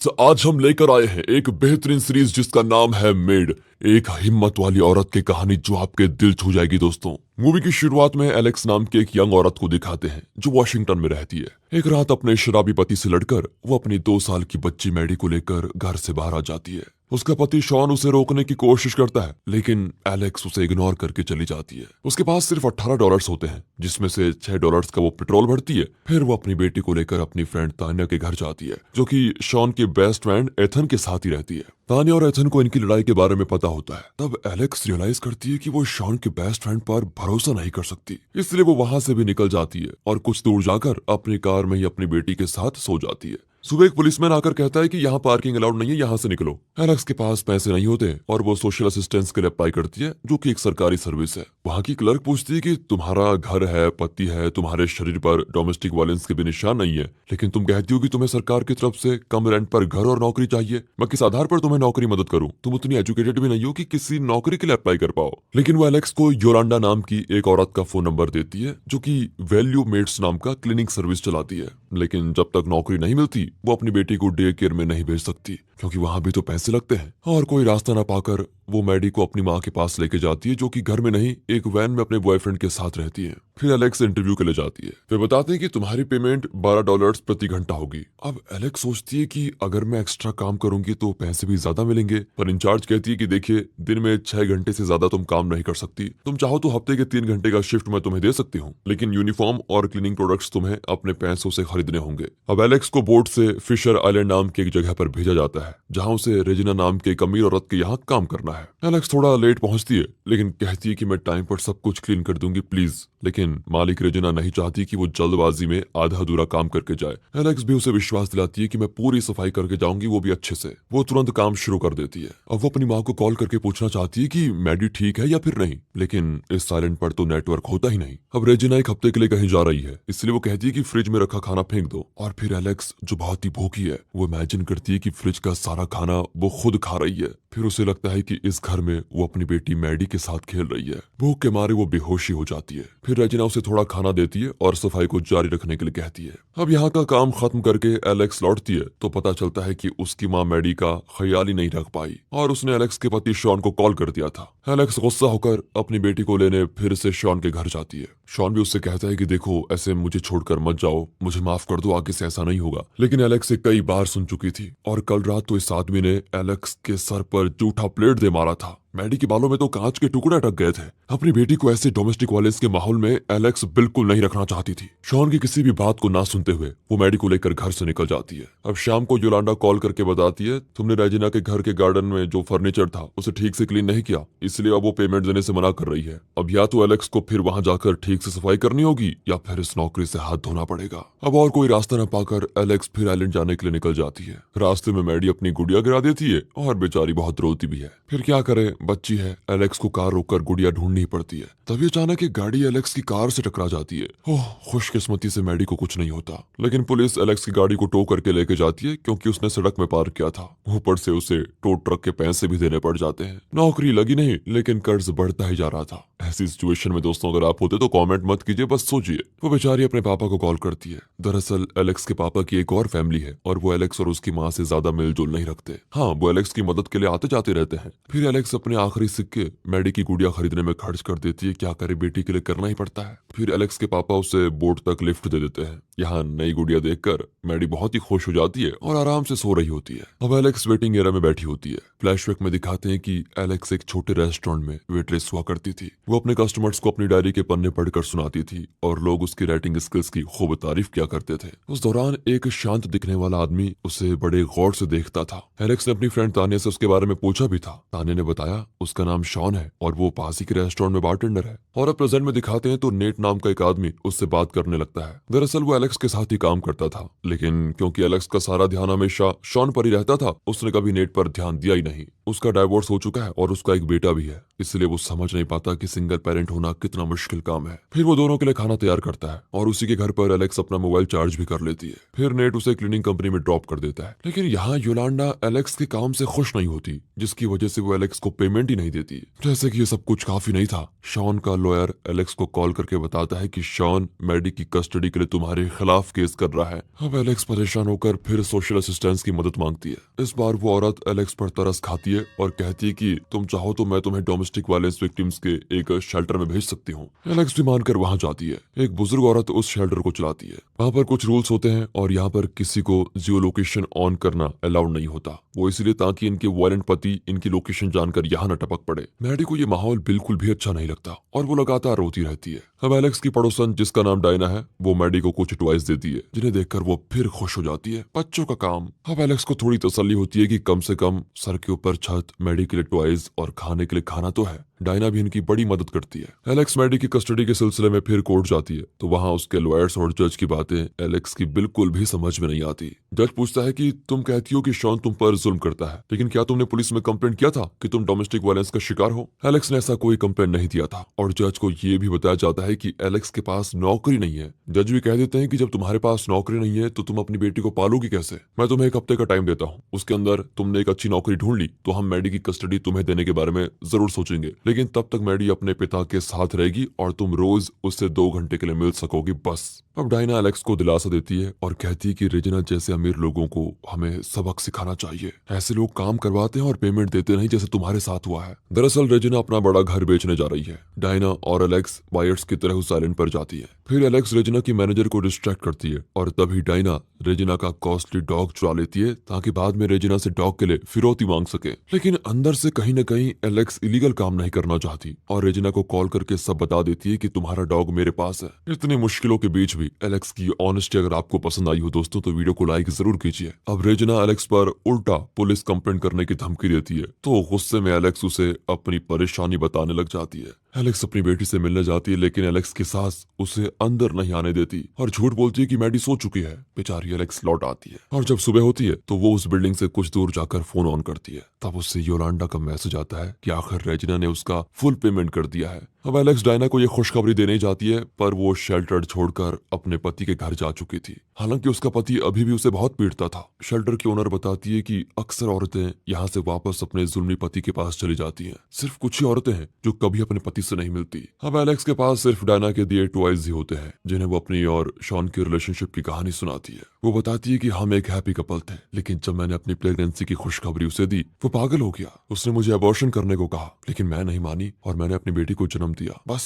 तो आज हम लेकर आए हैं एक बेहतरीन सीरीज जिसका नाम है मेड। एक हिम्मत वाली औरत की कहानी जो आपके दिल छू जाएगी दोस्तों। मूवी की शुरुआत में एलेक्स नाम की एक यंग औरत को दिखाते हैं जो वॉशिंगटन में रहती है। एक रात अपने शराबी पति से लड़कर वो अपनी 2 साल की बच्ची मैडी को लेकर घर से बाहर आ जाती है। उसका पति शॉन उसे रोकने की कोशिश करता है लेकिन एलेक्स उसे इग्नोर करके चली जाती है। उसके पास सिर्फ $18 होते हैं जिसमें से $6 का वो पेट्रोल भरती है। फिर वो अपनी बेटी को लेकर अपनी फ्रेंड तान्या के घर जाती है जो कि शॉन के बेस्ट फ्रेंड एथन के साथ ही रहती है। तान्या और एथन को इनकी लड़ाई के बारे में पता होता है। तब एलेक्स रियलाइज करती है कि वो शॉन के बेस्ट फ्रेंड पर भरोसा नहीं कर सकती, इसलिए वो वहां से भी निकल जाती है और कुछ दूर जाकर अपनी कार में ही अपनी बेटी के साथ सो जाती है। सुबह एक पुलिसमैन आकर कहता है कि यहाँ पार्किंग अलाउड नहीं है, यहाँ से निकलो। एलेक्स के पास पैसे नहीं होते और वो सोशल असिस्टेंस के लिए अप्लाई करती है जो कि एक सरकारी सर्विस है। वहाँ की क्लर्क पूछती है कि तुम्हारा घर है, पति है, तुम्हारे शरीर पर डोमेस्टिक वायलेंस के भी निशान नहीं है, लेकिन तुम कहती हो कि तुम्हें सरकार की तरफ से कम रेंट पर घर और नौकरी चाहिए। मैं किस आधार पर तुम्हें नौकरी मदद करूं? तुम उतनी एजुकेटेड भी नहीं हो कि किसी नौकरी के लिए अप्लाई कर पाओ। लेकिन वो एलेक्स को योलांडा नाम की एक औरत का फोन नंबर देती है जो कि वैल्यू मेट्स नाम का क्लीनिंग सर्विस चलाती है। लेकिन जब तक नौकरी नहीं मिलती वो अपनी बेटी को डे केयर में नहीं भेज सकती क्योंकि वहां भी तो पैसे लगते हैं। और कोई रास्ता ना पाकर वो मैडी को अपनी माँ के पास लेके जाती है जो कि घर में नहीं एक वैन में अपने बॉयफ्रेंड के साथ रहती है। फिर एलेक्स इंटरव्यू के लिए जाती है। वे बताते हैं कि तुम्हारी पेमेंट $12 प्रति घंटा होगी। अब एलेक्स सोचती है कि अगर मैं एक्स्ट्रा काम करूंगी तो पैसे भी ज्यादा मिलेंगे, पर इंचार्ज कहती है कि देखिए दिन में 6 घंटे से ज्यादा तुम काम नहीं कर सकती, तुम चाहो तो हफ्ते के 3 घंटे का शिफ्ट मैं तुम्हें दे सकती हूँ, लेकिन यूनिफॉर्म और क्लीनिंग प्रोडक्ट्स तुम्हें अपने पैसों से खरीदने होंगे। अब एलेक्स को बोट से फिशर आइलैंड नाम की एक जगह पर भेजा जाता है जहाँ उसे रेजिना नाम के एक अमीर औरत के यहाँ काम करना है। एलेक्स थोड़ा लेट पहुंचती है लेकिन कहती है कि मैं टाइम पर सब कुछ क्लीन कर दूंगी प्लीज, लेकिन मालिक रेजिना नहीं चाहती कि वो जल्दबाजी में आधा अधूरा काम करके जाए। एलेक्स भी उसे विश्वास दिलाती है कि मैं पूरी सफाई करके जाऊंगी, वो भी अच्छे से। वो तुरंत काम शुरू कर देती है। अब वो अपनी माँ को कॉल करके पूछना चाहती है कि मैडी ठीक है या फिर नहीं, लेकिन इस साइलेंट पर तो नेटवर्क होता ही नहीं। अब रेजिना एक हफ्ते के लिए कहीं जा रही है इसलिए वो कहती है कि फ्रिज में रखा खाना फेंक दो। और फिर एलेक्स जो बहुत ही भूखी है वो इमेजिन करती है कि फ्रिज का सारा खाना वो खुद खा रही है। फिर उसे लगता है कि इस घर में वो अपनी बेटी मैडी के साथ खेल रही है। भूख के मारे वो बेहोशी हो जाती है। फिर रेजिना उसे थोड़ा खाना देती है और सफाई को जारी रखने के लिए कहती है। अब यहाँ का काम खत्म करके एलेक्स लौटती है तो पता चलता है कि उसकी माँ मैडी का ख्याल ही नहीं रख पाई और उसने एलेक्स के पति शॉन को कॉल कर दिया था। एलेक्स गुस्सा होकर अपनी बेटी को लेने फिर से शॉन के घर जाती है। शॉन भी उससे कहता है कि देखो ऐसे मुझे छोड़कर मत जाओ, मुझे माफ कर दो, आगे से ऐसा नहीं होगा। लेकिन एलेक्स से कई बार सुन चुकी थी और कल रात तो इस आदमी ने एलेक्स के सर पर जूठा प्लेट दे मारा था। मैडी के बालों में तो कांच के टुकड़े अटक गए थे। अपनी बेटी को ऐसे डोमेस्टिक वायलेंस के माहौल में एलेक्स बिल्कुल नहीं रखना चाहती थी। शॉन की किसी भी बात को ना सुनते हुए वो मैडी को लेकर घर से निकल जाती है। अब शाम को योलांडा कॉल करके बताती है तुमने रेजिना के घर के गार्डन में जो फर्नीचर था उसे ठीक से क्लीन नहीं किया, इसलिए अब वो पेमेंट देने से मना कर रही है। अब या तो एलेक्स को फिर वहां जाकर ठीक से सफाई करनी होगी या फिर इस नौकरी से हाथ धोना पड़ेगा। अब और कोई रास्ता न पाकर एलेक्स फिर आइलैंड जाने के लिए निकल जाती है। रास्ते में मैडी अपनी गुड़िया गिरा देती है और बेचारी बहुत रोती भी है। फिर क्या करे, बच्ची है। एलेक्स को कार रोककर गुड़िया ढूंढनी पड़ती है। तभी अचानक एक गाड़ी एलेक्स की कार से टकरा जाती है। ओह, खुशकिस्मती से मैडी को कुछ नहीं होता, लेकिन पुलिस एलेक्स की गाड़ी को टो करके लेके जाती है क्योंकि उसने सड़क में पार्क किया था। ऊपर से उसे टो ट्रक के पैसे भी देने पड़ जाते हैं। नौकरी लगी नहीं लेकिन कर्ज बढ़ता ही जा रहा था। ऐसी सिचुएशन में दोस्तों अगर आप होते तो कमेंट मत कीजिए, बस सोचिए। वो बेचारी अपने पापा को कॉल करती है। दरअसल एलेक्स के पापा की एक और फैमिली है और वो एलेक्स और उसकी माँ से ज्यादा मिलजुल नहीं रखते। हाँ, वो एलेक्स की मदद के लिए आते जाते रहते हैं। फिर एलेक्स अपने आखिरी सिक्के मैडी की गुड़िया खरीदने में खर्च कर देती है। क्या करे, बेटी के लिए करना ही पड़ता है। फिर एलेक्स के पापा उसे बोट तक लिफ्ट दे देते हैं। यहाँ नई गुड़िया देखकर मैडी बहुत ही खुश हो जाती है और आराम से सो रही होती है। अब एलेक्स वेटिंग एरिया में बैठी होती है। फ्लैशबैक में दिखाते हैं कि एलेक्स एक छोटे रेस्टोरेंट में वेट्रेस हुआ करती थी। वो अपने कस्टमर्स को अपनी डायरी के पन्ने पढ़कर सुनाती थी और लोग उसकी राइटिंग स्किल्स की खूब तारीफ किया करते थे। उस दौरान एक शांत दिखने वाला आदमी उसे बड़े गौर से देखता था। एलेक्स ने अपनी फ्रेंड तानिया से उसके बारे में पूछा भी था। तानिया ने बताया उसका नाम शॉन है और वो पास ही के रेस्टोरेंट में बारटेंडर है। और अब प्रेजेंट में दिखाते हैं तो नेट नाम का एक आदमी उससे बात करने लगता है। दरअसल वो एलेक्स के साथ ही काम करता था, लेकिन क्योंकि एलेक्स का सारा ध्यान हमेशा शॉन पर ही रहता था उसने कभी नेट पर ध्यान दिया ही नहीं। उसका डाइवोर्स हो चुका है और उसका एक बेटा भी है, इसलिए वो समझ नहीं पाता कि सिंगल पेरेंट होना कितना मुश्किल काम है। फिर वो दोनों के लिए खाना तैयार करता है और उसी के घर पर एलेक्स अपना मोबाइल चार्ज भी कर लेती है। फिर नेट उसे क्लीनिंग कंपनी में ड्रॉप कर देता है, लेकिन यहाँ योलांडा एलेक्स के काम से खुश नहीं होती, जिसकी वजह से वो एलेक्स को पेमेंट ही नहीं देती। जैसे कि ये सब कुछ काफी नहीं था, शॉन का लॉयर एलेक्स को कॉल करके बताता है कि शॉन मैडी की कस्टडी के लिए तुम्हारे खिलाफ केस कर रहा है। अब एलेक्स परेशान होकर फिर सोशल असिस्टेंस की मदद मांगती है। इस बार वो औरत एलेक्स पर तरस खाती है और कहती है कि तुम चाहो तो मैं तुम्हें डोमेस्टिक वायलेंस विक्टिम्स के एक शेल्टर में भेज सकती हूँ। एलेक्स भी मानकर वहाँ जाती है। एक बुजुर्ग औरत उस शेल्टर को चलाती है। वहाँ पर कुछ रूल्स होते हैं और यहाँ पर किसी को जियो लोकेशन ऑन करना अलाउड नहीं होता, वो इसलिए ताकि इनके वायलेंट पति इनकी लोकेशन जानकर यहाँ न टपक पड़े। मैडी को ये माहौल बिल्कुल भी अच्छा नहीं लगता और वो लगातार रोती रहती है। अब एलेक्स की पड़ोसन जिसका नाम डायना है, वो मैडी को कुछ टॉयज देती है, जिन्हें देखकर वो फिर खुश हो जाती है। बच्चों का काम। अब एलेक्स को थोड़ी तसल्ली होती है कि कम से कम सर के ऊपर छत, मैडी के लिए टॉयज और खाने के लिए खाना तो है। डायना भी इनकी बड़ी मदद करती है। एलेक्स मैडी की कस्टडी के सिलसिले में फिर कोर्ट जाती है, तो वहाँ उसके लॉयर्स और जज की बातें एलेक्स की बिल्कुल भी समझ में नहीं आती। जज पूछता है कि तुम कहती हो कि शॉन तुम पर जुल्म करता है, लेकिन क्या तुमने पुलिस में कंप्लेंट किया था कि तुम डोमेस्टिक वायलेंस का शिकार हो? एलेक्स ने ऐसा कोई कंप्लेंट नहीं दिया था और जज को ये भी बताया जाता है कि एलेक्स के पास नौकरी नहीं है। जज भी कह देते हैं कि जब तुम्हारे पास नौकरी नहीं है तो तुम अपनी बेटी को पालोगी कैसे? मैं तुम्हें एक हफ्ते का टाइम देता हूँ, उसके अंदर तुमने एक अच्छी नौकरी ढूंढ ली तो हम मैडी की कस्टडी तुम्हें देने के बारे में जरूर सोचेंगे, लेकिन तब तक मैडी अपने पिता के साथ रहेगी और तुम रोज उससे 2 घंटे के लिए मिल सकोगी बस। अब डायना एलेक्स को दिलासा देती है और कहती है कि रेजिना जैसे अमीर लोगों को हमें सबक सिखाना चाहिए। ऐसे लोग काम करवाते हैं और पेमेंट देते नहीं, जैसे तुम्हारे साथ हुआ है। दरअसल रेजिना अपना बड़ा घर बेचने जा रही है। डायना और एलेक्स बायर्स की तरह उस आइलैंड पर जाती है। फिर एलेक्स रेजिना की मैनेजर को डिस्ट्रैक्ट करती है और तभी डायना रेजिना का कॉस्टली डॉग चुरा लेती है ताकि बाद में रेजिना से डॉग के लिए फिरौती मांग सके। लेकिन अंदर से कहीं न कहीं एलेक्स इलीगल काम नहीं करना चाहती और रेजिना को कॉल करके सब बता देती है कि तुम्हारा डॉग मेरे पास है। इतनी मुश्किलों के बीच भी एलेक्स की ऑनेस्टी अगर आपको पसंद आई हो दोस्तों तो वीडियो को लाइक जरूर कीजिए। अब रेजिना एलेक्स पर उल्टा पुलिस कंप्लेंट करने की धमकी देती है, तो गुस्से में एलेक्स उसे अपनी परेशानी बताने लग जाती है। एलेक्स अपनी बेटी से मिलने जाती है, लेकिन एलेक्स की सास उसे अंदर नहीं आने देती और झूठ बोलती है कि मैडी सो चुकी है। बेचारी एलेक्स लौट आती है और जब सुबह होती है तो वो उस बिल्डिंग से कुछ दूर जाकर फोन ऑन करती है। तब उससे योलांडा का मैसेज आता है कि आखिर रेजिना ने उसका फुल पेमेंट कर दिया है। अब एलेक्स डायना को ये खुशखबरी देने जाती है, पर वो शेल्टर छोड़कर अपने पति के घर जा चुकी थी। हालांकि उसका पति अभी भी उसे बहुत पीटता था। शेल्टर की ओनर बताती है कि अक्सर औरतें यहाँ से वापस अपने जुल्मी पति के पास चली जाती हैं। सिर्फ कुछ ही औरतें हैं जो कभी अपने पति से नहीं मिलती। अब एलेक्स के पास सिर्फ डायना के दिए टॉयज ही होते हैं, जिन्हें वो अपनी और शॉन की रिलेशनशिप की कहानी सुनाती है। वो बताती है कि हम एक हैप्पी कपल थे, लेकिन जब मैंने अपनी प्रेगनेंसी की खुशखबरी उसे दी, वो पागल हो गया। उसने मुझे अबॉर्शन करने को कहा, लेकिन मैं नहीं मानी और मैंने अपनी बेटी को जन्म दिया। बस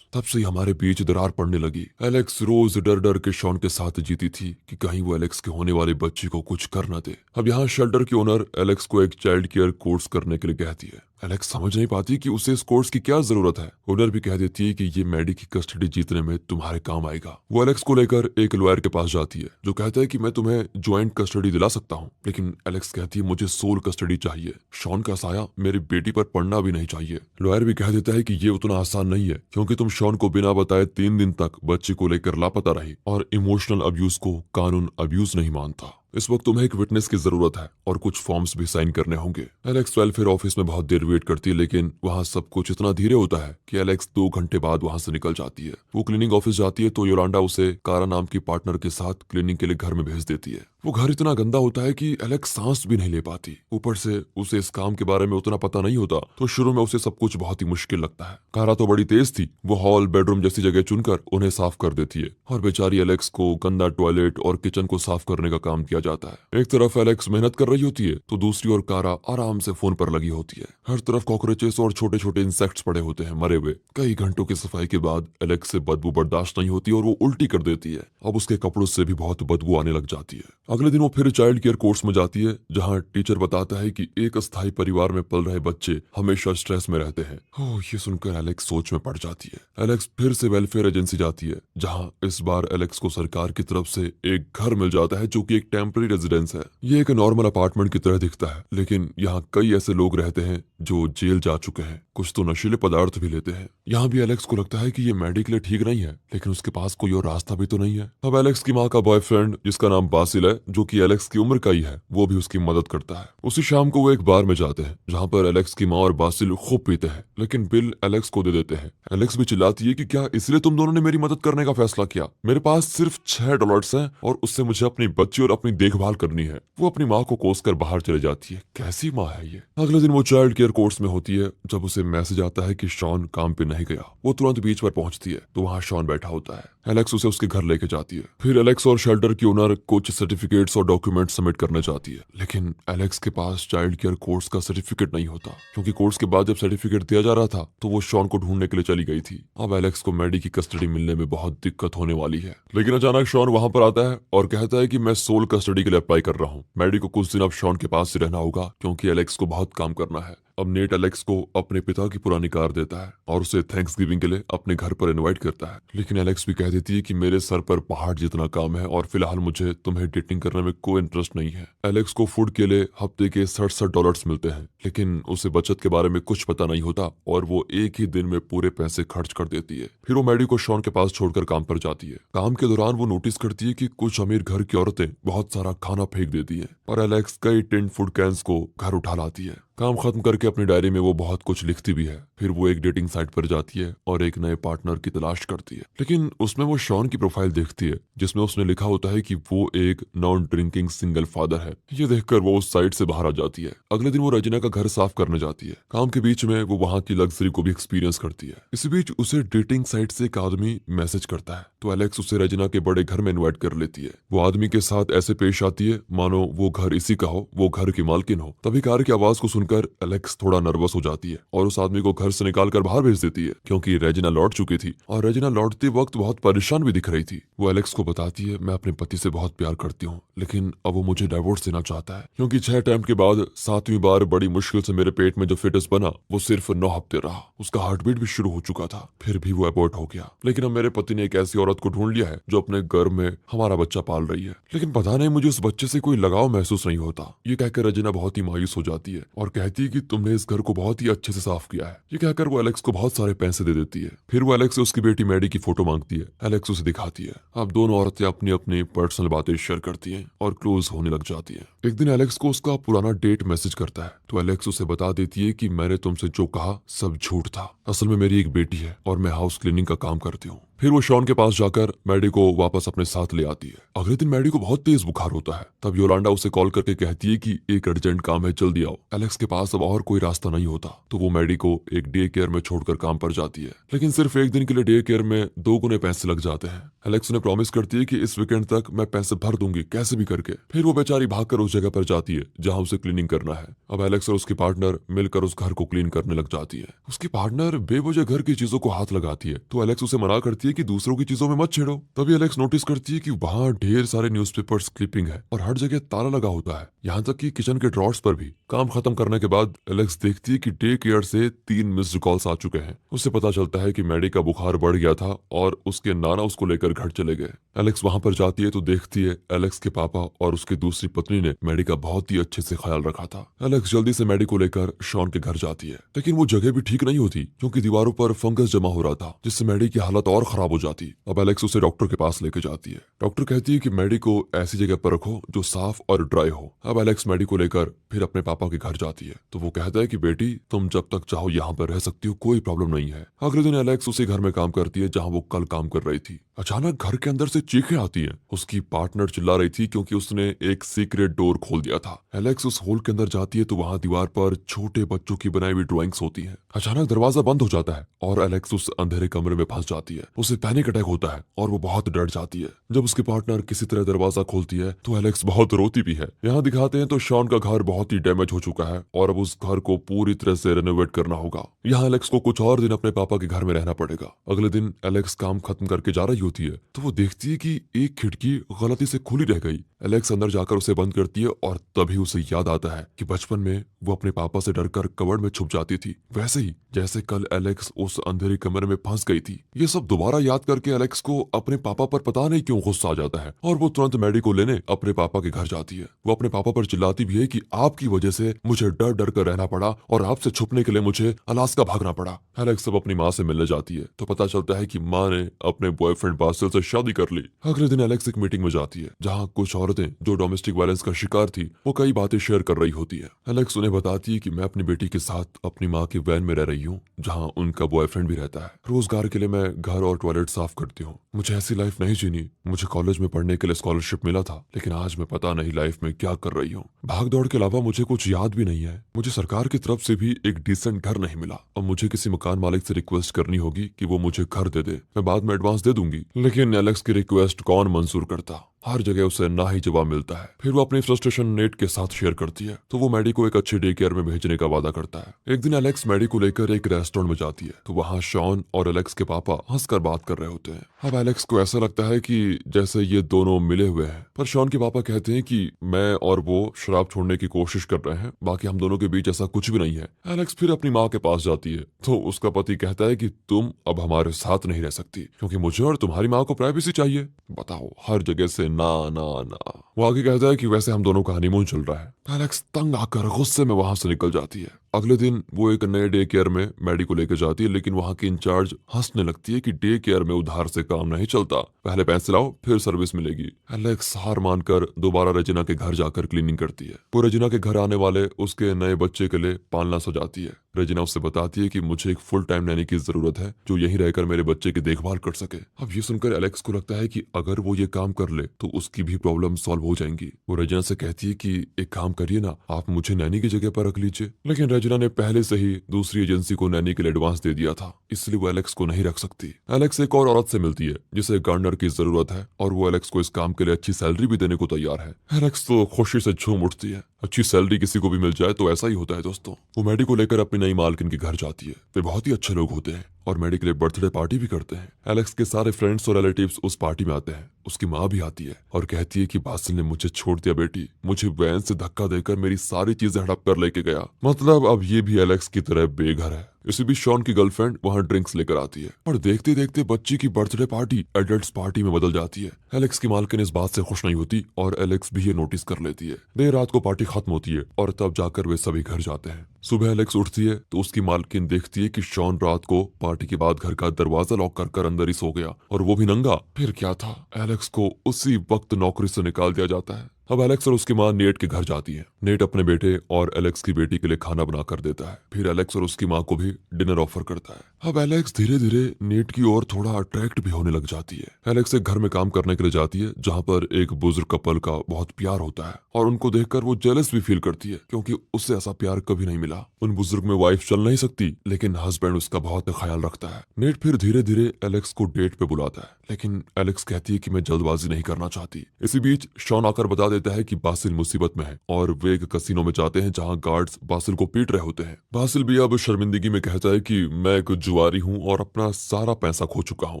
तब से ही हमारे बीच दरार पड़ने लगी। एलेक्स रोज डर डर के शॉन के साथ जीती थी कि कहीं वो एलेक्स के होने वाले बच्चे को कुछ कर न दे। अब यहाँ शेल्टर की ओनर एलेक्स को एक चाइल्ड केयर कोर्स करने के लिए कहती है। एलेक्स समझ नहीं पाती कि उसे इस कोर्स की क्या जरूरत है। ओनर भी कह देती है कि ये मैडी की कस्टडी जीतने में तुम्हारे काम आएगा। वो एलेक्स को लेकर एक लॉयर के पास जाती है, जो कहता है कि मैं तुम्हें ज्वाइंट कस्टडी दिला सकता हूँ, लेकिन एलेक्स कहती है मुझे सोल कस्टडी चाहिए। शॉन का साया मेरी बेटी पर पड़ना भी नहीं चाहिए। लॉयर भी कह देता है कि ये उतना आसान नहीं है, क्योंकि तुम शॉन को बिना बताए 3 दिन तक बच्चे को लेकर लापता रही और इमोशनल अब्यूज को कानून अब्यूज नहीं मानता। इस वक्त तुम्हें एक विटनेस की जरूरत है और कुछ फॉर्म्स भी साइन करने होंगे। एलेक्स वेलफेयर ऑफिस में बहुत देर वेट करती है, लेकिन वहाँ सब कुछ इतना धीरे होता है कि एलेक्स 2 घंटे बाद वहाँ से निकल जाती है। वो क्लीनिंग ऑफिस जाती है तो योलांडा उसे कारा नाम की पार्टनर के साथ क्लीनिंग के लिए घर में भेज देती है। वो घर इतना गंदा होता है कि एलेक्स सांस भी नहीं ले पाती। ऊपर से उसे इस काम के बारे में उतना पता नहीं होता, तो शुरू में उसे सब कुछ बहुत ही मुश्किल लगता है। कारा तो बड़ी तेज थी, वो हॉल बेडरूम जैसी जगह चुनकर उन्हें साफ कर देती है और बेचारी एलेक्स को गंदा टॉयलेट और किचन को साफ करने का काम किया जाता है। एक तरफ एलेक्स मेहनत कर रही होती है तो दूसरी ओर कारा आराम से फोन पर लगी होती है। हर तरफ कॉकरोचेस और छोटे छोटे इंसेक्ट्स पड़े होते हैं मरे हुए। कई घंटों की सफाई के बाद एलेक्स से बदबू बर्दाश्त नहीं होती और वो उल्टी कर देती है। अब उसके कपड़ों से भी बहुत बदबू आने लग जाती है। अगले दिन वो फिर चाइल्ड केयर कोर्स में जाती है, जहाँ टीचर बताता है कि एक अस्थायी परिवार में पल रहे बच्चे हमेशा स्ट्रेस में रहते हैं। ये सुनकर एलेक्स सोच में पड़ जाती है। एलेक्स फिर से वेलफेयर एजेंसी जाती है, जहाँ इस बार एलेक्स को सरकार की तरफ से एक घर मिल जाता है, जो कि एक टेम्पररी रेजिडेंस है। ये एक नॉर्मल अपार्टमेंट की तरह दिखता है, लेकिन यहाँ कई ऐसे लोग रहते हैं जो जेल जा चुके हैं। कुछ तो नशीले पदार्थ भी लेते हैं। यहाँ भी एलेक्स को लगता है कि ये मैडी के लिए ठीक नहीं है, लेकिन उसके पास कोई और रास्ता भी तो नहीं है। अब एलेक्स की माँ का बॉयफ्रेंड जिसका नाम बासिल है, जो कि एलेक्स की उम्र का ही है, वो भी उसकी मदद करता है। उसी शाम को वो एक बार में जाते हैं जहाँ पर एलेक्स की माँ और बासिल खूब पीते हैं, लेकिन बिल एलेक्स को दे देते हैं। एलेक्स भी चिल्लाती है कि क्या इसलिए तुम दोनों ने मेरी मदद करने का फैसला किया? मेरे पास सिर्फ $6 हैं और उससे मुझे अपनी बच्ची और अपनी देखभाल करनी है। वो अपनी माँ को कोसकर बाहर चले जाती है। कैसी माँ है ये। अगले दिन वो चाइल्ड केयर कोर्स में होती है जब उसे मैसेज आता है कि शॉन काम पे नहीं गया। वो तुरंत बीच पर पहुंचती है तो वहाँ शॉन बैठा होता है। एलेक्स उसे उसके घर लेके जाती है। फिर एलेक्स और शेल्टर की ओनर कुछ सर्टिफिकेट्स और डॉक्यूमेंट सबमिट करने जाती है, लेकिन एलेक्स के पास चाइल्ड केयर कोर्स का सर्टिफिकेट नहीं होता, क्योंकि कोर्स के बाद जब सर्टिफिकेट दिया जा रहा था तो वो शॉन को ढूंढने के लिए चली गई थी। अब एलेक्स को मैडी की कस्टडी मिलने में बहुत दिक्कत होने वाली है, लेकिन अचानक शॉन वहां पर आता है और कहता है कि मैं सोल कस्टडी के लिए अप्लाई कर रहा हूँ। मैडी को कुछ दिन अब शॉन के पास ही रहना होगा, क्योंकि एलेक्स को बहुत काम करना है। अब नेट एलेक्स को अपने पिता की पुरानी कार देता है और उसे थैंक्स गिविंग के लिए अपने घर पर इनवाइट करता है, लेकिन एलेक्स भी कह देती है कि मेरे सर पर पहाड़ जितना काम है और फिलहाल मुझे तुम्हें डेटिंग करने में कोई इंटरेस्ट नहीं है। एलेक्स को फूड के लिए हफ्ते के $67 मिलते हैं, लेकिन उसे बचत के बारे में कुछ पता नहीं होता और वो एक ही दिन में पूरे पैसे खर्च कर देती है। फिर वो मैडी को शॉन के पास छोड़कर काम पर जाती है। काम के दौरान वो नोटिस करती है कि कुछ अमीर घर की औरतें बहुत सारा खाना फेंक देती हैं और एलेक्स कई टिन फूड कैंस को घर उठा लाती है। काम खत्म करके अपनी डायरी में वो बहुत कुछ लिखती भी है। फिर वो एक डेटिंग साइट पर जाती है और एक नए पार्टनर की तलाश करती है, लेकिन उसमें वो शॉन की प्रोफाइल देखती है जिसमें उसने लिखा होता है कि वो एक नॉन ड्रिंकिंग सिंगल फादर है। ये देखकर वो उस साइट से बाहर आ जाती है। अगले दिन वो रजना का घर साफ करने जाती है। काम के बीच में वो वहाँ की लग्जरी को भी एक्सपीरियंस करती है। इसी बीच उसे डेटिंग साइट से एक आदमी मैसेज करता है, तो एलेक्स उसे रजना के बड़े घर में इन्वाइट कर लेती है। वो आदमी के साथ ऐसे पेश आती है मानो वो घर इसी का हो, वो घर की मालकिन हो। तभी कार की आवाज को सुनकर एलेक्स थोड़ा नर्वस हो जाती है और उस आदमी को घर से निकालकर बाहर भेज देती है, क्योंकि रेजिना लौट चुकी थी और रेजिना लौटते वक्त बहुत परेशान भी दिख रही थी। वो एलेक्स को बताती है, मैं अपने पति से बहुत प्यार करती हूँ, लेकिन अब वो मुझे डाइवोर्स देना चाहता है, क्योंकि 6 अटेम्प्ट के बाद 7वीं बार बड़ी मुश्किल से मेरे पेट में जो फिटस बना वो सिर्फ 9 हफ्ते रहा। उसका हार्टबीट भी शुरू हो चुका था, फिर भी वो अबॉर्ट हो गया। लेकिन अब मेरे पति ने एक ऐसी औरत को ढूंढ लिया है जो अपने गर्भ में हमारा बच्चा पाल रही है, लेकिन पता नहीं मुझे उस बच्चे से कोई लगाव महसूस नहीं होता। ये कहकर रजना बहुत ही मायूस हो जाती है और कहती है कि तुमने इस घर को बहुत ही अच्छे से साफ किया है। ये कहकर वो एलेक्स को बहुत सारे पैसे दे देती है। फिर वो एलेक्स से उसकी बेटी मैडी की फोटो मांगती है। एलेक्स उसे दिखाती है। अब दोनों औरतें अपनी अपनी पर्सनल बातें शेयर करती हैं और क्लोज होने लग जाती हैं। एक दिन एलेक्स को उसका पुराना डेट मैसेज करता है, तो एलेक्स उसे बता देती है कि मैंने तुमसे जो कहा सब झूठ था। असल में मेरी एक बेटी है और मैं हाउस क्लीनिंग का काम करती हूँ। फिर वो शॉन के पास जाकर मैडी को वापस अपने साथ ले आती है। अगले दिन मैडी को बहुत तेज बुखार होता है। तब योलांडा उसे कॉल करके कहती है कि एक अर्जेंट काम है, जल्दी आओ। एलेक्स के पास अब और कोई रास्ता नहीं होता, तो वो मैडी को एक डे केयर में छोड़कर काम पर जाती है, लेकिन सिर्फ एक दिन के लिए डे केयर में 2 गुने पैसे लग जाते हैं। एलेक्स उन्हें प्रॉमिस करती है कि इस वीकेंड तक मैं पैसे भर दूंगी कैसे भी करके। फिर वो बेचारी भागकर उस जगह पर जाती है जहाँ उसे क्लीनिंग करना है। अब एलेक्स और उसकी पार्टनर मिलकर उस घर को क्लीन करने लग जाती है। उसकी पार्टनर बेवजह घर की चीजों को हाथ लगाती है, तो एलेक्स उसे मना करती है कि दूसरों की चीजों में मत छेड़ो। तभी एलेक्स नोटिस करती है कि वहाँ ढेर सारे न्यूज़पेपर्स क्लिपिंग है और हर जगह ताला लगा होता है, यहाँ तक कि किचन के ड्रॉर्स पर भी। काम खत्म करने के बाद एलेक्स देखती है कि डे केयर से 3 मिस्ड कॉल्स आ चुके हैं। उससे पता चलता है कि मैडी का बुखार बढ़ गया था और उसके नाना उसको लेकर घर चले गए। एलेक्स वहां पर जाती है तो देखती है एलेक्स के पापा और उसकी दूसरी पत्नी ने मैडी का बहुत ही अच्छे से ख्याल रखा था। एलेक्स जल्दी से मैडी को लेकर शॉन के घर जाती है, लेकिन वो जगह भी ठीक नहीं होती, क्योंकि दीवारों पर फंगस जमा हो रहा था, जिससे मैडी की हालत और खराब हो जाती। अब एलेक्स उसे डॉक्टर के पास लेके जाती है। डॉक्टर कहती है कि मैडी को ऐसी जगह पर रखो जो साफ और ड्राई हो। अब एलेक्स मैडी को लेकर फिर अपने पापा के घर जाती है, तो वो कहता है कि बेटी तुम जब तक चाहो यहाँ पर रह सकती हो, कोई प्रॉब्लम नहीं है। अगले दिन एलेक्स उसी घर में काम करती है जहाँ वो कल काम कर रही थी। अचानक घर के अंदर से चीखें आती हैं। उसकी पार्टनर चिल्ला रही थी क्योंकि उसने एक सीक्रेट डोर खोल दिया था। एलेक्स उस होल के अंदर जाती है तो वहाँ दीवार पर छोटे बच्चों की बनाई हुई ड्राइंग्स होती हैं। अचानक दरवाजा बंद हो जाता है और एलेक्स उस अंधेरे कमरे में फंस जाती है। उसे पैनिक अटैक होता है और वो बहुत डर जाती है। जब उसकी पार्टनर किसी तरह दरवाजा खोलती है तो एलेक्स बहुत रोती भी है। यहाँ दिखाते हैं तो शॉन का घर बहुत ही डैमेज हो चुका है और अब उस घर को पूरी तरह से रेनोवेट करना होगा। यहाँ एलेक्स को कुछ और दिन अपने पापा के घर में रहना पड़ेगा। अगले दिन एलेक्स काम खत्म करके जा रही होती है तो वो देखती है कि एक खिड़की गलती से खुली रह गई। एलेक्स अंदर जाकर उसे बंद करती है और तभी उसे याद आता है कि बचपन में वो अपने पापा से डरकर कबर्ड में छुप जाती थी, वैसे ही जैसे कल एलेक्स उस अंधेरे कमरे में फंस गई थी। ये सब दोबारा याद करके एलेक्स को अपने पापा पर पता नहीं क्यों गुस्सा आ जाता है और वो तुरंत मैडी को लेने अपने पापा के घर जाती है। वो अपने पापा पर चिल्लाती भी है कि आपकी वजह से मुझे डर डर कर रहना पड़ा और आपसे छुपने के लिए मुझे अलास्का भागना पड़ा। एलेक्स सब अपनी माँ से मिलने जाती है तो पता चलता है कि माँ ने अपने बॉयफ्रेंड बासिल से शादी कर ली। अगले दिन एलेक्स एक मीटिंग में जाती है जहाँ कुछ औरतें जो डोमेस्टिक वायलेंस का शिकार थी वो कई बातें शेयर कर रही होती है। एलेक्स उन्हें बताती है कि मैं अपनी बेटी के साथ अपनी माँ की वैन में रह रही हूँ जहाँ उनका बॉयफ्रेंड भी रहता है। रोजगार के लिए मैं घर और टॉयलेट साफ करती हूँ। मुझे ऐसी लाइफ नहीं जीनी। मुझे कॉलेज में पढ़ने के लिए स्कॉलरशिप मिला था लेकिन आज मैं पता नहीं लाइफ में क्या कर रही हूँ। भाग दौड़ के अलावा मुझे कुछ याद भी नहीं है। मुझे सरकार की तरफ से भी एक डिसेंट घर नहीं मिला और मुझे किसी मकान मालिक से रिक्वेस्ट करनी होगी कि वो मुझे घर दे दे। मैं बाद में एडवांस दे दूंगी। लेकिन एलेक्स की रिक्वेस्ट कौन मंजूर करता। हर जगह उसे ना ही जवाब मिलता है। फिर वो अपनी फ्रस्ट्रेशन नेट के साथ शेयर करती है तो वो मैडी को एक अच्छे डे केयर में भेजने का वादा करता है। एक दिन एलेक्स मैडी को लेकर एक रेस्टोरेंट में जाती है तो वहाँ शॉन और एलेक्स के पापा हंसकर बात कर रहे होते हैं। अब एलेक्स को ऐसा लगता है कि जैसे ये दोनों मिले हुए हैं, पर शॉन के पापा कहते हैं कि मैं और वो शराब छोड़ने की कोशिश कर रहे हैं, बाकी हम दोनों के बीच ऐसा कुछ भी नहीं है। एलेक्स फिर अपनी माँ के पास जाती है तो उसका पति कहता है कि तुम अब हमारे साथ नहीं रह सकती क्योंकि मुझे और तुम्हारी माँ को प्राइवेसी चाहिए। बताओ, हर जगह से ना ना ना। वो आगे कहता है कि वैसे हम दोनों का हनीमून चल रहा है। एलेक्स तंग आकर गुस्से में वहां से निकल जाती है। अगले दिन वो एक नए डे केयर में मैडी को लेकर जाती है लेकिन वहाँ की इंचार्ज हंसने लगती है कि डे केयर में उधार से काम नहीं चलता, पहले पैसे लाओ फिर सर्विस मिलेगी। एलेक्स हार मानकर दोबारा रेजिना के घर जाकर क्लीनिंग करती है। वो रेजिना के घर आने वाले उसके नए बच्चे के लिए पालना सजाती है। रेजिना उससे बताती है कि मुझे एक फुल टाइम नैनी की जरूरत है जो यहीं रहकर मेरे बच्चे की देखभाल कर सके। अब ये सुनकर एलेक्स को लगता है कि अगर वो ये काम कर ले तो उसकी भी प्रॉब्लम सॉल्व हो जाएंगी। वो रेजिना से कहती है कि एक काम करिए ना, आप मुझे नैनी की जगह पर रख लीजिए। लेकिन रेजिना ने पहले से ही दूसरी एजेंसी को नैनी के लिए एडवांस दे दिया था, इसलिए वो एलेक्स को नहीं रख सकती। एलेक्स एक और औरत से मिलती है जिसे गार्डनर की जरूरत है और वो एलेक्स को इस काम के लिए अच्छी सैलरी भी देने को तैयार है। एलेक्स तो खुशी से झूम उठती है। अच्छी सैलरी किसी को भी मिल जाए तो ऐसा ही होता है दोस्तों। वो मैडी को लेकर अपनी नई मालकिन के घर जाती है। वे बहुत ही अच्छे लोग होते हैं और मैडी के लिए बर्थडे पार्टी भी करते हैं। एलेक्स के सारे फ्रेंड्स और रिलेटिव्स उस पार्टी में आते हैं। उसकी माँ भी आती है और कहती है कि बासिल ने मुझे छोड़ दिया बेटी, मुझे वैन से धक्का देकर मेरी सारी चीजें हड़प कर लेके गया। मतलब अब ये भी एलेक्स की तरह बेघर है। इसी बीच शॉन की गर्लफ्रेंड वहाँ ड्रिंक्स लेकर आती है और देखते देखते बच्ची की बर्थडे पार्टी एडल्ट्स पार्टी में बदल जाती है। एलेक्स की मालकिन इस बात से खुश नहीं होती और एलेक्स भी ये नोटिस कर लेती है। देर रात को पार्टी खत्म होती है और तब जाकर वे सभी घर जाते हैं। सुबह एलेक्स उठती है तो उसकी मालकिन देखती है कि शॉन रात को पार्टी के बाद घर का दरवाजा लॉक कर अंदर ही सो गया और वो भी नंगा। फिर क्या था, एलेक्स को उसी वक्त नौकरी से निकाल दिया जाता है। अब एलेक्स और उसकी माँ नेट के घर जाती है। नेट अपने बेटे और एलेक्स की बेटी के लिए खाना बना कर देता है। फिर एलेक्स और उसकी माँ को भी डिनर ऑफर करता है। अब एलेक्स धीरे धीरे नेट की ओर थोड़ा अट्रैक्ट भी होने लग जाती है। एलेक्स एक घर में काम करने के लिए जाती है जहाँ पर एक बुजुर्ग कपल का बहुत प्यार होता है और उनको देखकर वो जेलस भी फील करती है क्योंकि उससे ऐसा प्यार कभी नहीं मिला। उन बुजुर्ग में वाइफ चल नहीं सकती लेकिन हस्बैंड उसका बहुत ख्याल रखता है। नेट फिर धीरे धीरे एलेक्स को डेट पे बुलाता है लेकिन एलेक्स कहती है कि मैं जल्दबाजी नहीं करना चाहती। इसी बीच शॉन आकर बता देता है कि बासिल मुसीबत में है और वे एक कसिनो में जाते हैं जहां गार्ड्स बासिल को पीट रहे होते हैं। बासिल भी अब शर्मिंदगी में कहता है कि मैं एक जुआरी हूं और अपना सारा पैसा खो चुका हूं।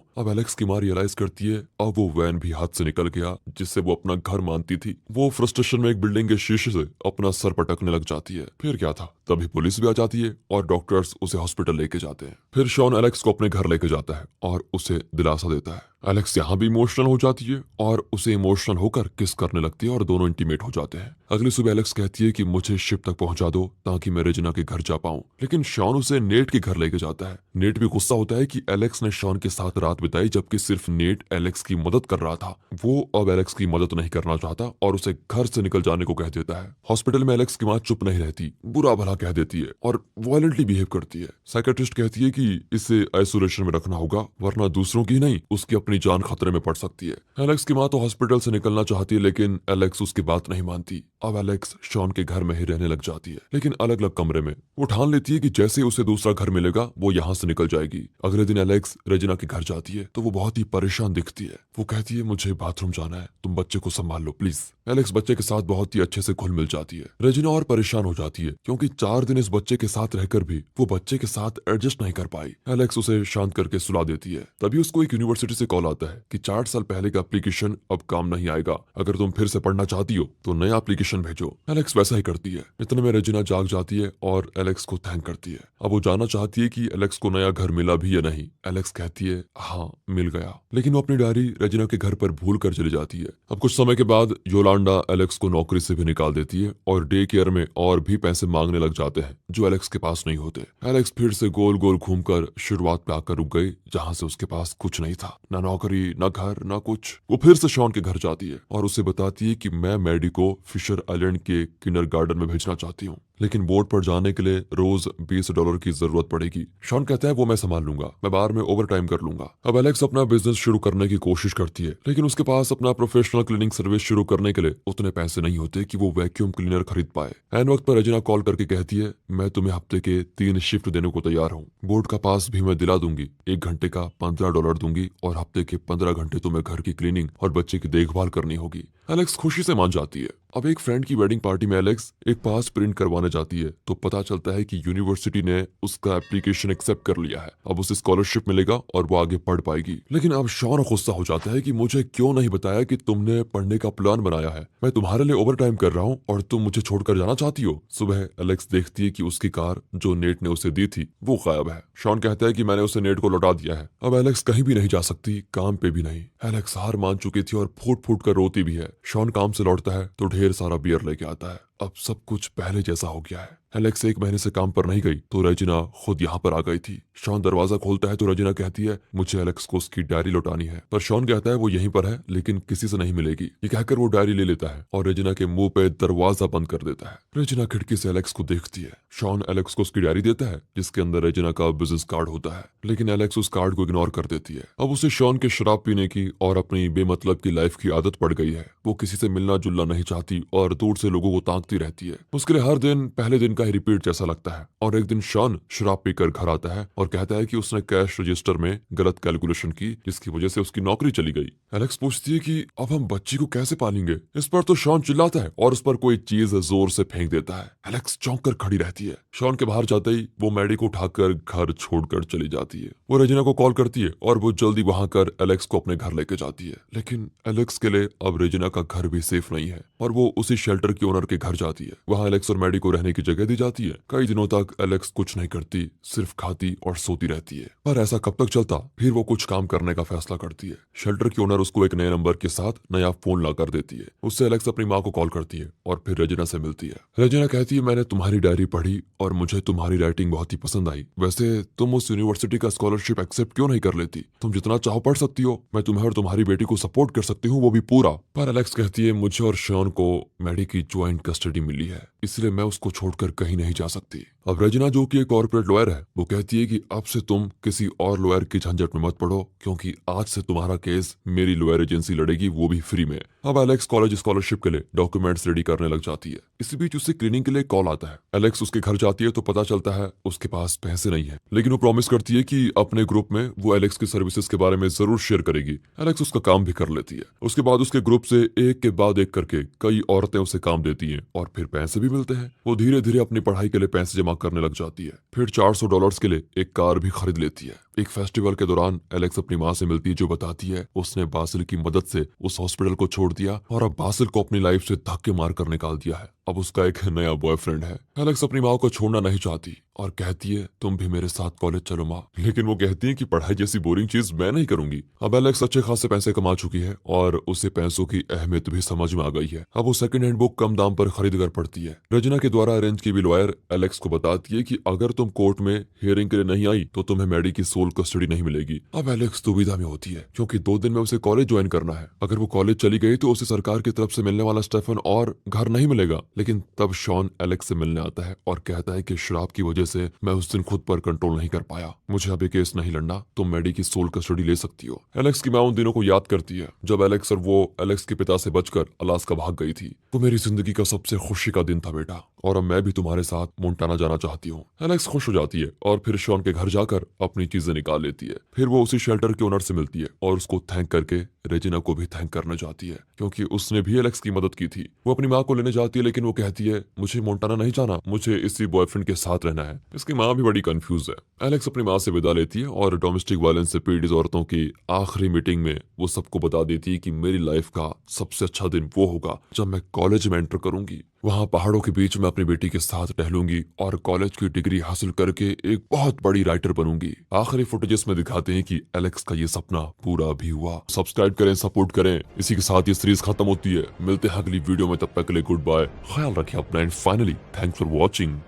अब एलेक्स की मां रियलाइज करती है अब वो वैन भी हाथ से निकल गया जिससे वो अपना घर मानती थी। वो फ्रस्ट्रेशन में एक बिल्डिंग के शीशे से अपना सर पटकने लग जाती है। फिर क्या था, तभी पुलिस भी आ जाती है और डॉक्टर्स उसे हॉस्पिटल लेके जाते हैं। फिर शॉन एलेक्स को अपने घर लेके जाता है और उसे दिलासा देता है। एलेक्स यहाँ भी इमोशनल हो जाती है और उसे इमोशनल होकर किस करने लगती है और दोनों इंटीमेट हो जाते हैं। अगली सुबह एलेक्स कहती है कि मुझे शिप तक पहुंचा दो ताकि मैं रेजिना के घर जा पाऊं, लेकिन शॉन उसे नेट के घर लेके जाता है। नेट भी गुस्सा होता है कि एलेक्स ने शॉन के साथ रात बिताई जबकि सिर्फ नेट एलेक्स की मदद कर रहा था। वो अब एलेक्स की मदद नहीं करना चाहता और उसे घर से निकल जाने को कह देता है। हॉस्पिटल में एलेक्स की माँ चुप नहीं रहती, बुरा भला कह देती है और वायलेंटली बिहेव करती है। साइकेट्रिस्ट कहती है कि इसे आइसोलेशन में रखना होगा वरना दूसरों की नहीं उसकी अपनी जान खतरे में पड़ सकती है। एलेक्स की माँ तो हॉस्पिटल से निकलना चाहती है लेकिन एलेक्स उसकी बात नहीं मानती। अब एलेक्स शॉन के घर में ही रहने लग जाती है लेकिन अलग अलग कमरे में। वो ठान लेती है कि जैसे ही उसे दूसरा घर मिलेगा वो यहाँ से निकल जाएगी। अगले दिन एलेक्स रेजिना के घर जाती है तो वो बहुत ही परेशान दिखती है। वो कहती है मुझे बाथरूम जाना है, तुम बच्चे को संभाल लो प्लीज। एलेक्स बच्चे के साथ बहुत ही अच्छे से घुल मिल जाती है। रेजिना और परेशान हो जाती है क्योंकि 4 दिन इस बच्चे के साथ रहकर भी वो बच्चे के साथ एडजस्ट नहीं कर पाई। एलेक्स उसे शांत करके सुला देती है। तभी उसको एक यूनिवर्सिटी से कॉल कॉल आता है कि 4 साल पहले का एप्लीकेशन अब काम नहीं आएगा, अगर तुम फिर से पढ़ना चाहती हो तो नया एप्लीकेशन भेजो। एलेक्स वैसा ही करती है। इतने में रेजिना जाग जाती है और एलेक्स को थैंक करती है। अब वो जानना चाहती है कि एलेक्स को नया घर मिला भी या नहीं। एलेक्स कहती है हाँ मिल गया, लेकिन वो अपनी डायरी रेजिना के घर पर भूल कर चली जाती है। अब कुछ समय के बाद योलांडा एलेक्स को नौकरी से भी निकाल देती है और डे केयर में और भी पैसे मांगने लग जाते हैं जो एलेक्स के पास नहीं होते। एलेक्स फिर से गोल गोल घूमकर शुरुआत पे आकर रुक गई, जहां से उसके पास कुछ नहीं था, ना नौकरी ना घर ना कुछ। वो फिर से शॉन के घर जाती है और उसे बताती है कि मैं मैडी को फिशर आइलैंड के किंडरगार्टन में भेजना चाहती हूँ, लेकिन बोर्ड पर जाने के लिए रोज $20 की जरूरत पड़ेगी। शॉन कहता है वो मैं संभाल लूंगा, मैं बाहर में ओवर टाइम कर लूंगा। अब एलेक्स अपना बिजनेस शुरू करने की कोशिश करती है, लेकिन उसके पास अपना प्रोफेशनल क्लीनिंग सर्विस शुरू करने के लिए उतने पैसे नहीं होते कि वो वैक्यूम क्लीनर खरीद पाए। एन वक्त पर रेजिना कॉल करके कहती है मैं तुम्हें हफ्ते के 3 शिफ्ट देने को तैयार हूँ, बोर्ड का पास भी मैं दिला दूंगी, 1 घंटे का $15 दूंगी और हफ्ते के 15 घंटे तुम्हें घर की क्लीनिंग और बच्चे की देखभाल करनी होगी। एलेक्स खुशी से मान जाती है। अब एक फ्रेंड की वेडिंग पार्टी में एलेक्स एक पास प्रिंट करवाने जाती है तो पता चलता है कि यूनिवर्सिटी ने उसका एप्लीकेशन एक्सेप्ट कर लिया है। अब उसे स्कॉलरशिप मिलेगा और वो आगे पढ़ पाएगी। लेकिन अब शॉन गुस्सा हो जाता है कि मुझे क्यों नहीं बताया कि तुमने पढ़ने का प्लान बनाया है, मैं तुम्हारे लिए ओवर टाइम कर रहा हूँ और तुम मुझे छोड़कर जाना चाहती हो। सुबह एलेक्स देखती है कि उसकी कार जो नेट ने उसे दी थी वो गायब है। शॉन कहता है कि मैंने उसे नेट को लौटा दिया है। अब एलेक्स कहीं भी नहीं जा सकती, काम पे भी नहीं। एलेक्स हार मान चुकी थी और फूट फूट कर रोती भी है। शॉन काम से लौटता है तो ढेर सारा बियर लेके आता है। अब सब कुछ पहले जैसा हो गया है। एलेक्स 1 महीने से काम पर नहीं गई तो रेजिना खुद यहाँ पर आ गई थी। शॉन दरवाजा खोलता है तो रेजिना कहती है मुझे एलेक्स को उसकी डायरी लौटानी है, पर शॉन कहता है वो यहीं पर है लेकिन किसी से नहीं मिलेगी। ये कहकर वो डायरी ले लेता है और रेजिना के मुंह पे दरवाजा बंद कर देता है। रेजिना खिड़की से एलेक्स को देखती है। शॉन एलेक्स को उसकी डायरी देता है जिसके अंदर रेजिना का बिजनेस कार्ड होता है, लेकिन एलेक्स उस कार्ड को इग्नोर कर देती है। अब उसे शॉन के शराब पीने की और अपनी बेमतलब की लाइफ की आदत पड़ गई है। वो किसी से मिलना जुलना नहीं चाहती और दूर से लोगों को ताकती रहती है। उसके लिए हर दिन पहले दिन का ही रिपीट जैसा लगता है। और एक दिन शॉन शराब पीकर घर आता है और कहता है कि उसने कैश रजिस्टर में गलत कैलकुलेशन की जिसकी वजह से उसकी नौकरी चली गई। एलेक्स पूछती है कि अब हम बच्ची को कैसे पालेंगे। इस पर तो शॉन चिल्लाता है और उस पर कोई चीज जोर से फेंक देता है। एलेक्स चौंक कर खड़ी रहती है। शॉन के बाहर जाते ही वो मैडी को उठाकर घर छोड़कर चली जाती है। वो रेजिना को कॉल करती है और वो जल्दी वहां कर एलेक्स को अपने घर लेके जाती है, लेकिन एलेक्स के लिए अब रेजिना का घर भी सेफ नहीं है और वो उसी शेल्टर के ओनर के घर जाती है। वहां एलेक्स और मैडी को रहने की जगह दी जाती है। कई दिनों तक एलेक्स कुछ नहीं करती, सिर्फ खाती और सोती रहती है। पर ऐसा कब तक चलता, फिर वो कुछ काम करने का फैसला करती है। शेल्टर की ओनर उसको एक नए नंबर के साथ नया फोन ला कर देती है। उससे एलेक्स अपनी माँ को कॉल करती है और फिर रेजिना से मिलती है। रेजिना कहती है मैंने तुम्हारी डायरी पढ़ी और मुझे तुम्हारी राइटिंग बहुत ही पसंद आई। वैसे तुम उस यूनिवर्सिटी का स्कॉलरशिप एक्सेप्ट क्यों नहीं कर लेती? तुम जितना चाहो पढ़ सकती हो, मैं तुम्हें और तुम्हारी बेटी को सपोर्ट कर सकती हूँ, वो भी पूरा। पर एलेक्स कहती है मुझे और शॉन को मैडी की ज्वाइंट कस्टडी मिली है, इसलिए मैं उसको छोड़कर कहीं नहीं जा सकती। अब रेजिना जो कि एक कॉर्पोरेट लॉयर है, वो कहती है कि अब से तुम किसी और लॉयर की झंझट में मत पड़ो, क्योंकि आज से तुम्हारा केस मेरी लॉयर एजेंसी लड़ेगी, वो भी फ्री में। अब एलेक्स कॉलेज स्कॉलरशिप के लिए डॉक्यूमेंट्स रेडी करने लग जाती है। इसी बीच उससे क्लीनिंग के लिए कॉल आता है। एलेक्स उसके घर जाती है तो पता चलता है उसके पास पैसे नहीं है, लेकिन वो प्रॉमिस करती है कि अपने ग्रुप में वो एलेक्स की सर्विसेज के बारे में जरूर शेयर करेगी। एलेक्स उसका काम भी कर लेती है। उसके बाद उसके ग्रुप से एक के बाद एक करके कई औरतें उसे काम देती हैं और फिर पैसे भी मिलते हैं। वो धीरे धीरे अपनी पढ़ाई के लिए पैसे जमा करने लग जाती है। फिर $400 के लिए एक कार भी खरीद लेती है। एक फेस्टिवल के दौरान एलेक्स अपनी माँ से मिलती है, जो बताती है उसने बासिल की मदद से उस हॉस्पिटल को छोड़ दिया और अब बासिल को अपनी लाइफ से धक्के मार कर निकाल दिया है। अब उसका एक नया बॉयफ्रेंड है। एलेक्स अपनी माँ को छोड़ना नहीं चाहती और कहती है तुम भी मेरे साथ कॉलेज चलो माँ, लेकिन वो कहती है कि पढ़ाई जैसी बोरिंग चीज मैं नहीं करूंगी। अब एलेक्स अच्छे खासे पैसे कमा चुकी है और उसे पैसों की अहमियत भी समझ में आ गई है। अब वो सेकंड हैंड बुक कम दाम पर खरीद कर पढ़ती है। रेजिना के द्वारा अरेंज की भी लॉयर एलेक्स को बताती है कि अगर तुम कोर्ट में हियरिंग के लिए नहीं आई तो तुम्हें मैडी की सोल कस्टडी नहीं मिलेगी। अब एलेक्स दुविधा में होती है क्योंकि 2 दिन में उसे कॉलेज ज्वाइन करना है। अगर वो कॉलेज चली गई तो उसे सरकार की तरफ से मिलने वाला स्टेफन और घर नहीं मिलेगा। लेकिन तब शॉन एलेक्स से मिलने आता है और कहता है कि शराब की वजह से मैं उस दिन खुद पर कंट्रोल नहीं कर पाया, मुझे अभी केस नहीं लड़ना, तुम मैडी की सोल कस्टडी ले सकती हो। एलेक्स की माँ उन दिनों को याद करती है जब एलेक्स और वो एलेक्स के पिता से बचकर अलास्का भाग गई थी। वो मेरी जिंदगी का सबसे खुशी का दिन था बेटा, और अब मैं भी तुम्हारे साथ मोंटाना जाना चाहती हूँ। एलेक्स खुश हो जाती है और फिर शॉन के घर जाकर अपनी चीजें निकाल लेती है। फिर वो उसी शेल्टर के ओनर से मिलती है और उसको थैंक करके रेजिना को भी थैंक करना चाहती है, क्योंकि उसने भी एलेक्स की मदद की थी। वो अपनी माँ को लेने जाती है, लेकिन वो कहती है मुझे मोंटाना नहीं जाना, मुझे इसी बॉयफ्रेंड के साथ रहना है। इसकी माँ भी बड़ी कंफ्यूज है। एलेक्स अपनी माँ से विदा लेती है और डोमेस्टिक वायलेंस से पीड़ित औरतों की आखिरी मीटिंग में वो सबको बता देती है कि मेरी लाइफ का सबसे अच्छा दिन वो होगा जब मैं कॉलेज में एंटर करूंगी। वहां पहाड़ों के बीच में अपनी बेटी के साथ टहलूंगी और कॉलेज की डिग्री हासिल करके एक बहुत बड़ी राइटर बनूंगी। आखिरी फुटेजेस में दिखाते हैं कि एलेक्स का ये सपना पूरा भी हुआ। सब्सक्राइब करें, सपोर्ट करें। इसी के साथ ये सीरीज खत्म होती है। मिलते हैं अगली वीडियो में, तब तक के लिए गुड बाय। ख्याल रखें अपना and finally thanks for watching.